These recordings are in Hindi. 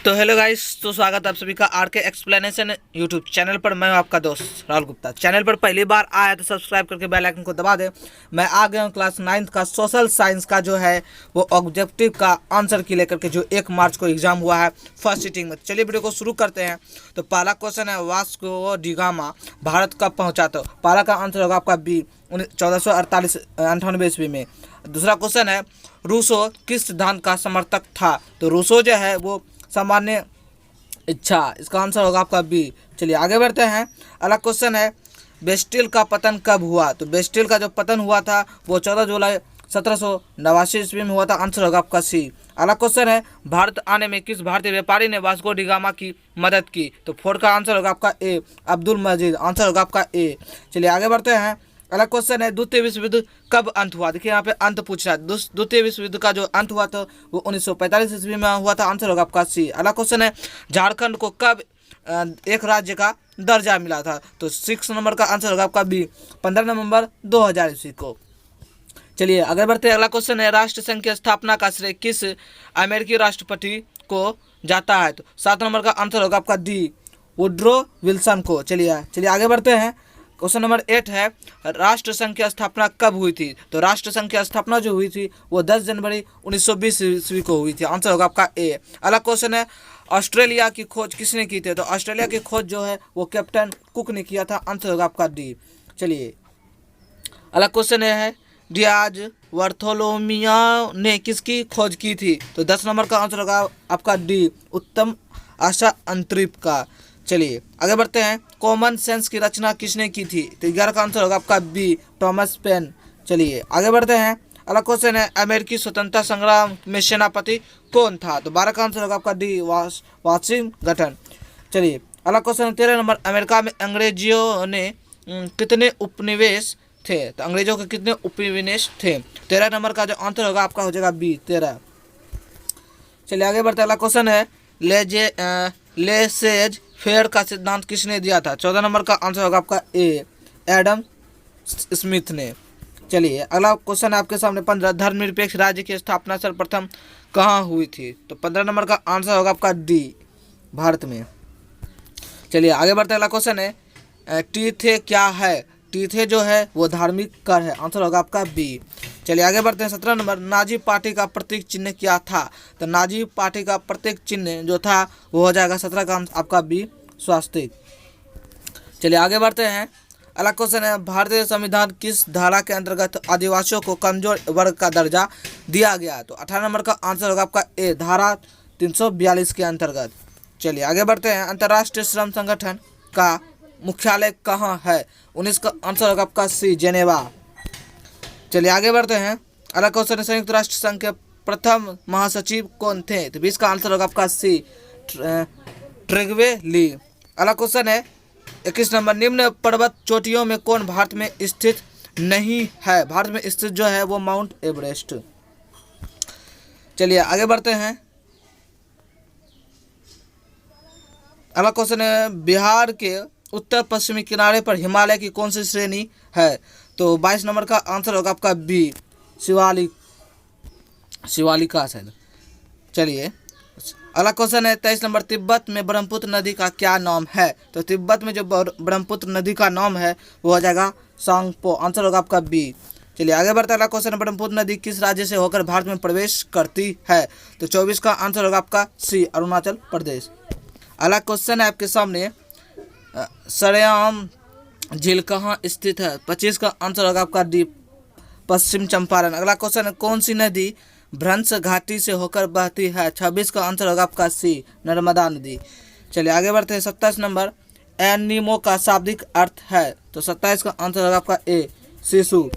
तो हेलो गाइस, तो स्वागत है आप सभी का आर के एक्सप्लेनेशन यूट्यूब चैनल पर। मैं हूं आपका दोस्त राहुल गुप्ता। चैनल पर पहली बार आया तो सब्सक्राइब करके बेल आइकन को दबा दे। मैं आ गया हूं क्लास 9th का सोशल साइंस का जो है वो ऑब्जेक्टिव का आंसर की लेकर के, जो 1 मार्च को एग्जाम हुआ है फर्स्ट सिटिंग में। चलिए वीडियो को शुरू करते हैं। तो पहला क्वेश्चन है, वास्को डी गामा भारत कब पहुँचा? तो पहला का आंसर होगा आपका बी, 1498 ईस्वी में। दूसरा क्वेश्चन है, रूसो किस सिद्धांत का समर्थक था? तो रूसो जो है वो सामान्य इच्छा, इसका आंसर होगा आपका बी। चलिए आगे बढ़ते हैं। अगला क्वेश्चन है, बेस्टिल का पतन कब हुआ? तो बेस्टिल का जो पतन हुआ था वो 14 जुलाई 1789 ईस्वी में हुआ था। आंसर होगा आपका सी। अगला क्वेश्चन है, भारत आने में किस भारतीय व्यापारी ने वास्को डी गामा की मदद की? तो 4 का आंसर होगा आपका ए, अब्दुल मजीद। आंसर होगा आपका ए। चलिए आगे बढ़ते हैं। अगला क्वेश्चन है, द्वितीय विश्व युद्ध कब अंत हुआ? देखिए यहाँ पे अंत पूछ रहा है। द्वितीय विश्व युद्ध का जो अंत हुआ था वो 1945 ईस्वी में हुआ था। आंसर होगा आपका सी। अगला क्वेश्चन है, झारखंड को कब एक राज्य का दर्जा मिला था? तो 6 नंबर का आंसर होगा आपका बी, 15 नवंबर 2000 ईस्वी को। चलिए आगे बढ़ते हैं। अगला क्वेश्चन है, राष्ट्र संघ की स्थापना का श्रेय किस अमेरिकी राष्ट्रपति को जाता है? तो 7 नंबर का आंसर होगा आपका डी, वुड्रो विल्सन को। चलिए आगे बढ़ते हैं। क्वेश्चन नंबर 8 है, राष्ट्र संघ की स्थापना कब हुई थी? तो राष्ट्र संघ की स्थापना जो हुई थी वो 10 जनवरी 1920 ईस्वी को हुई थी। आंसर होगा आपका ए। अगला क्वेश्चन है, ऑस्ट्रेलिया की खोज किसने की थी? तो ऑस्ट्रेलिया की खोज जो है वो कैप्टन कुक ने किया था। आंसर होगा आपका डी। चलिए अगला क्वेश्चन है, डियाज वर्थोलोमिया ने किसकी खोज की थी? तो 10 नंबर का आंसर होगा आपका डी, उत्तम आशा अंतरिप का। चलिए आगे बढ़ते हैं। कॉमन सेंस की रचना किसने की थी? तो 11 का आंसर होगा आपका बी, टॉमस पेन। चलिए आगे बढ़ते हैं। अगला क्वेश्चन है, अमेरिकी स्वतंत्रता संग्राम में सेनापति कौन था? तो 12 का आंसर होगा आपका डी, वाशिंगटन। चलिए अगला क्वेश्चन 13 नंबर, अमेरिका में अंग्रेजियों ने कितने उपनिवेश थे? तो अंग्रेजों के कितने उपनिवेश थे? 13 नंबर का जो आंसर होगा आपका हो जाएगा बी, 13। चलिए आगे बढ़ते हैं। अगला क्वेश्चन है, लेसेज फेयर का सिद्धांत किसने दिया था? 14 नंबर का आंसर होगा आपका ए, एडम स्मिथ ने। चलिए अगला क्वेश्चन है आपके सामने 15, धर्मनिरपेक्ष राज्य की स्थापना सर्वप्रथम कहाँ हुई थी? तो 15 नंबर का आंसर होगा आपका डी, भारत में। चलिए आगे बढ़ते हैं। अगला क्वेश्चन है, टीथे क्या है? टीथे जो है वो धार्मिक कर है। आंसर होगा आपका बी। चलिए आगे बढ़ते हैं। 17 नंबर, नाजी पार्टी का प्रतीक चिन्ह क्या था? तो नाजी पार्टी का प्रतीक चिन्ह जो था वो हो जाएगा 17 का आपका बी, स्वास्तिक। चलिए आगे बढ़ते हैं। अगला क्वेश्चन है, भारतीय संविधान किस धारा के अंतर्गत आदिवासियों को कमजोर वर्ग का दर्जा दिया गया? तो 18 नंबर का आंसर होगा आपका ए, धारा 342 के अंतर्गत। चलिए आगे बढ़ते हैं। अंतर्राष्ट्रीय श्रम संगठन का मुख्यालय कहाँ है? 19 का आंसर होगा आपका सी, जेनेवा। चलिए आगे बढ़ते हैं। अगला क्वेश्चन है, संयुक्त राष्ट्र संघ के प्रथम महासचिव कौन थे? तो 20 का आंसर होगा आपका सी, ट्रिगवे ली। अगला क्वेश्चन है 21 नंबर, निम्न पर्वत चोटियों में कौन भारत में स्थित नहीं है? भारत में स्थित जो है वो माउंट एवरेस्ट। चलिए आगे बढ़ते हैं। अगला क्वेश्चन है, बिहार के उत्तर पश्चिमी किनारे पर हिमालय की कौन सी श्रेणी है? तो 22 नंबर का आंसर होगा आपका बी, शिवालिका शायद। चलिए अगला क्वेश्चन है 23 नंबर, तिब्बत में ब्रह्मपुत्र नदी का क्या नाम है? तो तिब्बत में जो ब्रह्मपुत्र नदी का नाम है वो हो जाएगा सांगपो। आंसर होगा आपका बी। चलिए आगे बढ़ता है। अगला क्वेश्चन है, ब्रह्मपुत्र नदी किस राज्य से होकर भारत में प्रवेश करती है? तो 24 का आंसर होगा आपका सी, अरुणाचल प्रदेश। अगला क्वेश्चन है आपके सामने, सरेआम झील कहाँ स्थित है? 25 का आंसर होगा आपका डी, पश्चिम चंपारण। अगला क्वेश्चन है, कौन सी नदी भ्रंश घाटी से होकर बहती है? 26 का आंसर होगा आपका सी, नर्मदा नदी। चलिए आगे बढ़ते हैं। 27 नंबर, एनिमो का शाब्दिक अर्थ है? तो 27 का आंसर होगा आपका ए, शिशु।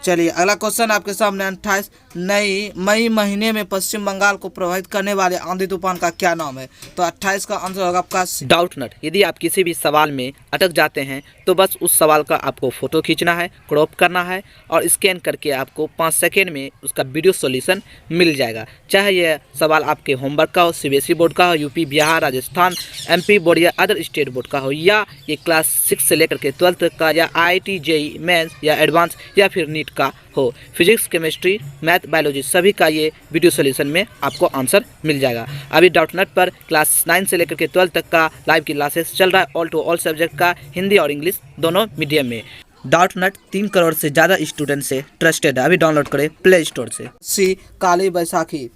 चलिए अगला क्वेश्चन आपके सामने 28, मई महीने में पश्चिम बंगाल को प्रभावित करने वाले आंधी तूफान का क्या नाम है? तो 28 का आंसर होगा आपका डाउट नट। यदि आप किसी भी सवाल में अटक जाते हैं तो बस उस सवाल का आपको फोटो खींचना है, क्रॉप करना है और स्कैन करके आपको 5 सेकेंड में उसका वीडियो सॉल्यूशन मिल जाएगा। चाहे यह सवाल आपके होमवर्क का हो, सीबीएसई बोर्ड का हो, UP, Bihar, Rajasthan, MP board या अदर स्टेट बोर्ड का हो, या ये क्लास 6 से लेकर के 12th का, या IIT, JEE मेंस या एडवांस या फिर नीट सब्जेक्ट का हो। फिजिक्स, केमिस्ट्री, मैथ, बायोलॉजी सभी का ये वीडियो सॉल्यूशन में आपको आंसर मिल जाएगा। अभी डाउटनेट पर क्लास 9 से लेकर के 12 तक का लाइव क्लासेस चल रहा है, ऑल टू ऑल सब्जेक्ट का, हिंदी और इंग्लिश दोनों मीडियम में। डाउटनेट 3 करोड़ से ज़्यादा स्टूडेंट से ट्रस्टेड है। अभी डाउनलोड करें प्ले स्टोर से। सी काली बैसाखी।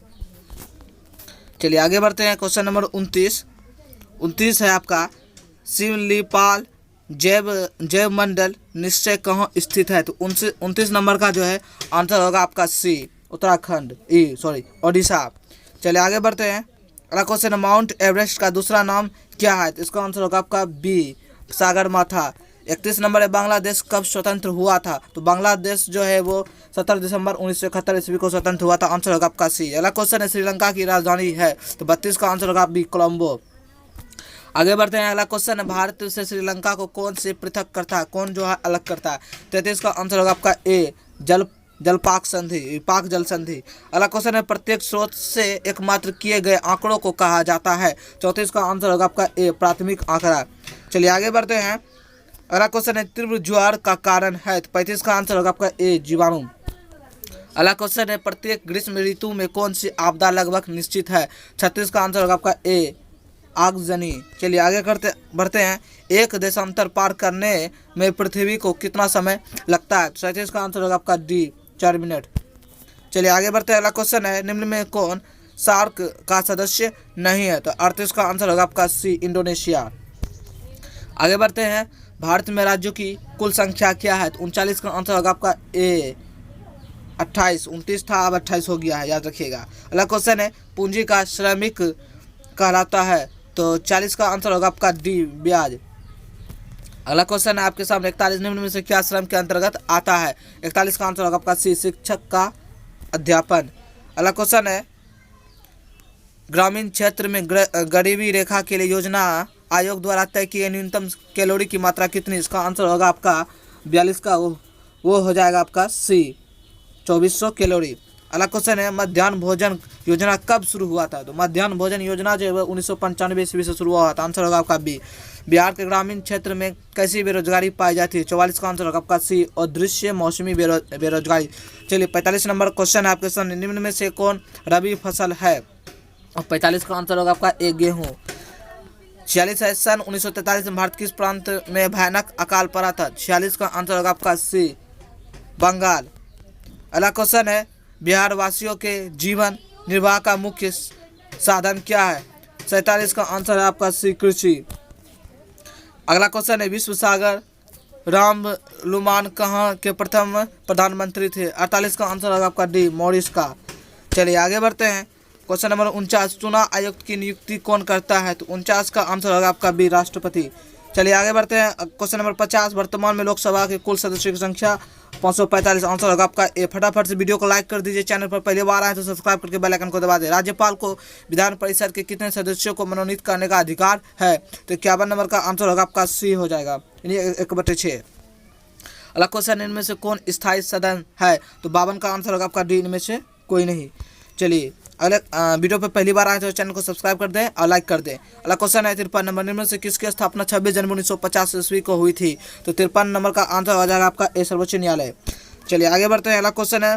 चलिए आगे बढ़ते हैं। क्वेश्चन नंबर 29 है आपका, शिवलिपाल जैव मंडल निश्चय कहाँ स्थित है? तो 29 नंबर का जो है आंसर होगा आपका सी, उत्तराखंड, ओडिशा। चलिए आगे बढ़ते हैं। अगला क्वेश्चन है, माउंट एवरेस्ट का दूसरा नाम क्या है? तो इसका आंसर होगा आपका बी, सागरमाथा। 31 नंबर है, बांग्लादेश कब स्वतंत्र हुआ था? तो बांग्लादेश जो है वो 17 दिसंबर 1971 ईस्वी को स्वतंत्र हुआ था। आंसर होगा आपका सी। अगला क्वेश्चन है, श्रीलंका की राजधानी है? तो 32 का आंसर होगा बी, कोलंबो। आगे बढ़ते हैं। अगला क्वेश्चन है, भारत से श्रीलंका को कौन से पृथक करता है, कौन जो है अलग करता है? 33 का आंसर होगा आपका ए, पाक जल संधि। अगला क्वेश्चन है, प्रत्येक स्रोत से एकमात्र किए गए आंकड़ों को कहा जाता है? 34 का आंसर होगा आपका ए, प्राथमिक आंकड़ा। चलिए आगे बढ़ते हैं। अगला क्वेश्चन है, तीव्र ज्वार का कारण है? तो 35 का आंसर होगा आपका ए, जीवाणु। अगला क्वेश्चन है, प्रत्येक ग्रीष्म ऋतु में कौन सी आपदा लगभग निश्चित है? 36 का आंसर होगा आपका ए, आगजनी। चलिए आगे बढ़ते हैं। एक देशांतर पार करने में पृथ्वी को कितना समय लगता है? 37 का आंसर होगा आपका डी, 4 मिनट। चलिए आगे बढ़ते हैं। अगला क्वेश्चन है, निम्न में कौन सार्क का सदस्य नहीं है? तो 38 का आंसर होगा आपका सी, इंडोनेशिया। आगे बढ़ते हैं। भारत में राज्यों की कुल संख्या क्या है? तो 39 का आंसर होगा आपका ए, 28। 29 था, अब 28 हो गया है, याद रखिएगा। अगला क्वेश्चन है, पूंजी का श्रमिक कहलाता है? तो 40 का आंसर होगा आपका डी, ब्याज। अगला क्वेश्चन है आपके सामने, 41 निम्न में से क्या श्रम के अंतर्गत आता है? 41 का आंसर होगा आपका सी, शिक्षक का अध्यापन। अगला क्वेश्चन है, ग्रामीण क्षेत्र में गरीबी रेखा के लिए योजना आयोग द्वारा तय की न्यूनतम कैलोरी की मात्रा कितनी? इसका आंसर होगा आपका 42 का, वो हो जाएगा आपका सी, 2400 कैलोरी। अगला क्वेश्चन है, मध्याह्न भोजन योजना कब शुरू हुआ था? तो मध्याह्न भोजन योजना जो है 1995 ईस्वी से शुरू हुआ था। आंसर होगा आपका बी। बिहार के ग्रामीण क्षेत्र में कैसी बेरोजगारी पाई जाती है? 44 का आंसर होगा आपका सी, अदृश्य मौसमी बेरोजगारी। चलिए 45 नंबर क्वेश्चन है आपके सामने, निम्न में से कौन रबी फसल है? और 45 का आंसर होगा आपका ए, गेहूँ। 46 है, सन 1943 में भारत किस प्रांत में भयानक अकाल पड़ा था? 46 का आंसर होगा आपका सी, बंगाल। अगला क्वेश्चन है, बिहार वासियों के जीवन निर्वाह का मुख्य साधन क्या है? 47 का आंसर है आपका सी, कृषि। अगला क्वेश्चन है, विश्व सागर रामलुमान कहाँ के प्रथम प्रधानमंत्री थे? 48 का आंसर होगा आपका डी, मॉरिस का। चलिए आगे बढ़ते हैं। क्वेश्चन नंबर 49, चुनाव आयुक्त की नियुक्ति कौन करता है? तो 49 का आंसर होगा आपका बी, राष्ट्रपति। चलिए आगे बढ़ते हैं। क्वेश्चन नंबर 50, वर्तमान में लोकसभा के कुल सदस्यों की संख्या 545। आंसर होगा आपका ए। फटाफट से वीडियो को लाइक कर दीजिए। चैनल पर पहली बार आए तो सब्सक्राइब करके बेल आइकन को दबा दें। राज्यपाल को विधान परिषद के कितने सदस्यों को मनोनीत करने का अधिकार है? तो 51 नंबर का आंसर होगा आपका सी, हो जाएगा, 1/6। अगला क्वेश्चन, इनमें से कौन स्थायी सदन है? तो 52 का आंसर होगा आपका डी, इनमें से कोई नहीं। चलिए अगले वीडियो पे पहली बार आए तो चैनल को सब्सक्राइब कर दें और लाइक कर दें। अगला क्वेश्चन है 53 नंबर, निम्न से किसकी स्थापना 26 जनवरी 1950 ईस्वी को हुई थी? तो 53 नंबर का आंसर हो जाएगा आपका ए, सर्वोच्च न्यायालय। चलिए आगे बढ़ते हैं। अगला क्वेश्चन है,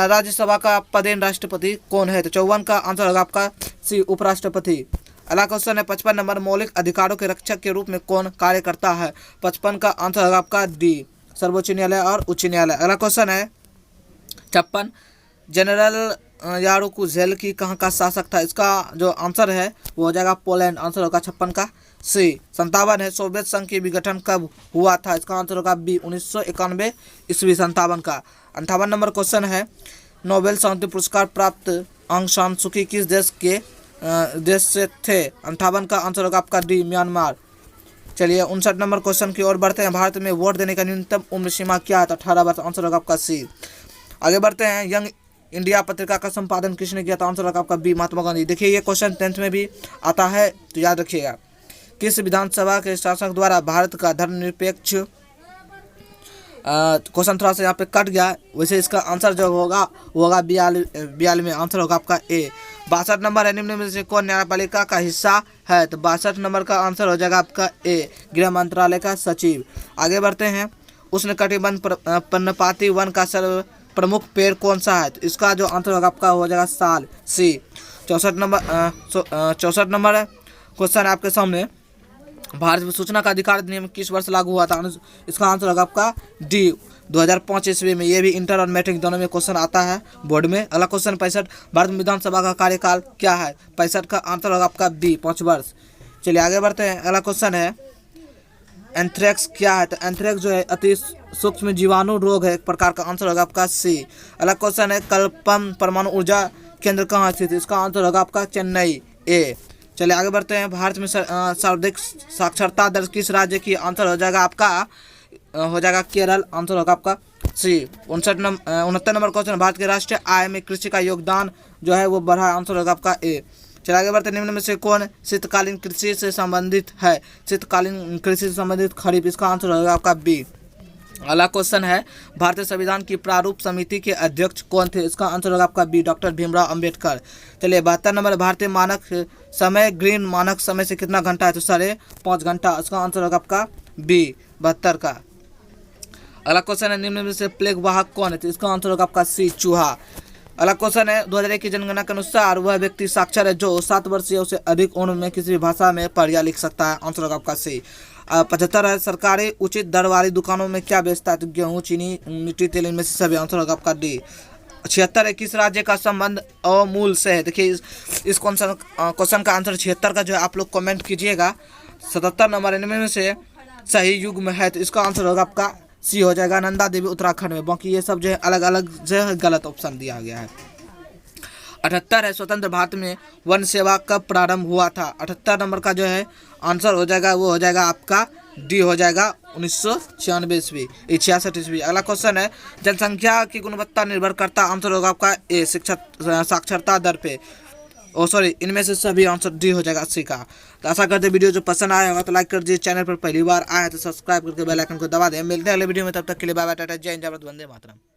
राज्यसभा का पदेन राष्ट्रपति कौन है? तो 54 का आंसर होगा आपका सी, उपराष्ट्रपति। अगला क्वेश्चन है 55 नंबर, मौलिक अधिकारों के रक्षक के रूप में कौन कार्य करता है? 55 का आंसर होगा आपका डी, सर्वोच्च न्यायालय और उच्च न्यायालय। अगला क्वेश्चन है 56, जनरल यारुकुजेल की कहाँ का शासक था? इसका जो आंसर है वो हो जाएगा पोलैंड। आंसर होगा 56 का सी। 57 है, सोवियत संघ के विघटन कब हुआ था? इसका आंसर होगा बी, 1991 ईस्वी। 57 का। 58 नंबर क्वेश्चन है, नोबेल शांति पुरस्कार प्राप्त आंग सान सुकी किस देश से थे? 58 का आंसर होगा आपका डी, म्यांमार। चलिए 59 नंबर क्वेश्चन की ओर बढ़ते हैं। भारत में वोट देने का न्यूनतम उम्र सीमा क्या है? 18 वर्ष। आंसर होगा आपका सी। आगे बढ़ते हैं। यंग इंडिया पत्रिका का संपादन किसने किया? तो आंसर होगा आपका बी, महात्मा गांधी। देखिए ये क्वेश्चन 10th में भी आता है तो याद रखिएगा। किस विधानसभा के शासक द्वारा भारत का धर्मनिरपेक्ष, क्वेश्चन थोड़ा सा यहाँ पे कट गया, वैसे इसका आंसर जो होगा वो होगा 42 में। आंसर होगा आपका ए। 62 नंबर है, निम्न में से कौन न्यायपालिका का हिस्सा है? तो 62 नंबर का आंसर हो जाएगा आपका ए, गृह मंत्रालय का सचिव। आगे बढ़ते हैं। उष्णकटिबंध पर्णपाती वन का सर्व प्रमुख पेड़ कौन सा है? तो इसका जो आंसर होगा आपका हो जाएगा साल, सी। 64 नंबर क्वेश्चन आपके सामने, भारत में सूचना का अधिकार अधिनियम किस वर्ष लागू हुआ था? इसका आंसर होगा आपका डी, 2005 ईस्वी में। ये भी इंटर और मैट्रिक दोनों में क्वेश्चन आता है बोर्ड में। अगला क्वेश्चन 65, भारत में विधानसभा का कार्यकाल क्या है? 65 का आंसर होगा आपका बी, 5 वर्ष। चलिए आगे बढ़ते हैं। अगला क्वेश्चन है एंथ्रेक्स क्या है? तो एंथ्रेक्स जो है अति सूक्ष्म जीवाणु रोग है, एक प्रकार का। आंसर होगा आपका सी। अगला क्वेश्चन है कल्पम परमाणु ऊर्जा केंद्र कहाँ स्थित है? इसका आंसर होगा आपका चेन्नई, ए। चलिए आगे बढ़ते हैं। भारत में सर्वाधिक साक्षरता दर किस राज्य की? आंसर हो जाएगा आपका केरल, आंसर होगा आपका सी। 69 नंबर क्वेश्चन, भारत के राष्ट्रीय आय में कृषि का योगदान जो है वो बढ़ा, आंसर होगा आपका ए। चलिए आगे बढ़ते हैं। निम्न में से कौन शीतकालीन कृषि से संबंधित है? शीतकालीन कृषि से संबंधित खरीफ, इसका आंसर होगा आपका बी। अगला क्वेश्चन है भारतीय संविधान की प्रारूप समिति के अध्यक्ष कौन थे? इसका आंसर होगा आपका बी, डॉक्टर भीमराव अंबेडकर। चलिए 72 नंबर, भारतीय मानक समय ग्रीन मानक समय से कितना घंटा है? तो 5.5 घंटा, इसका आंसर होगा आपका बी, 72 का। अगला क्वेश्चन है निम्न में से प्लेग वाहक कौन है? तो इसका आंसर होगा आपका सी, चूहा। अगला क्वेश्चन है 2001 की जनगणना के अनुसार वह व्यक्ति साक्षर है जो 7 वर्ष या उससे अधिक उम्र में किसी भी भाषा में पढ़ या लिख सकता है, आंसर होगा आपका सी। 75 है सरकारी उचित दर वाली दुकानों में क्या बेचता है? तो गेहूँ, चीनी, मिट्टी तेल, इनमें से सभी, आंसर होगा आपका डी। 76 है किस राज्य का संबंध अमूल से है? देखिए इस क्वेश्चन का आंसर 76 का जो है आप लोग कमेंट कीजिएगा। 77 नंबर इनमें में से सही युग में है, तो इसका आंसर होगा आपका सी हो जाएगा, नंदा देवी उत्तराखंड में। बाकी ये सब जो है अलग अलग जो है गलत ऑप्शन दिया गया है। 78 है स्वतंत्र भारत में वन सेवा कब प्रारंभ हुआ था? 78 नंबर का जो है आंसर हो जाएगा वो हो जाएगा आपका डी, हो जाएगा 1996 ईस्वी, 66 ईस्वी। अगला क्वेश्चन है जनसंख्या की गुणवत्ता निर्भर करता, आंसर होगा आपका ए, साक्षरता दर पे। इनमें से सभी आंसर डी हो जाएगा 80 का। तो आशा करते वीडियो जो पसंद आया होगा तो लाइक कर दीजिए, चैनल पर पहली बार आए तो सब्सक्राइब करके बेल आइकन को दबा दें। मिलते हैं अगले वीडियो में, तब तक के लिए बाय बाय, टाटा, जय हिंद, जय भारत, वंदे मातरम।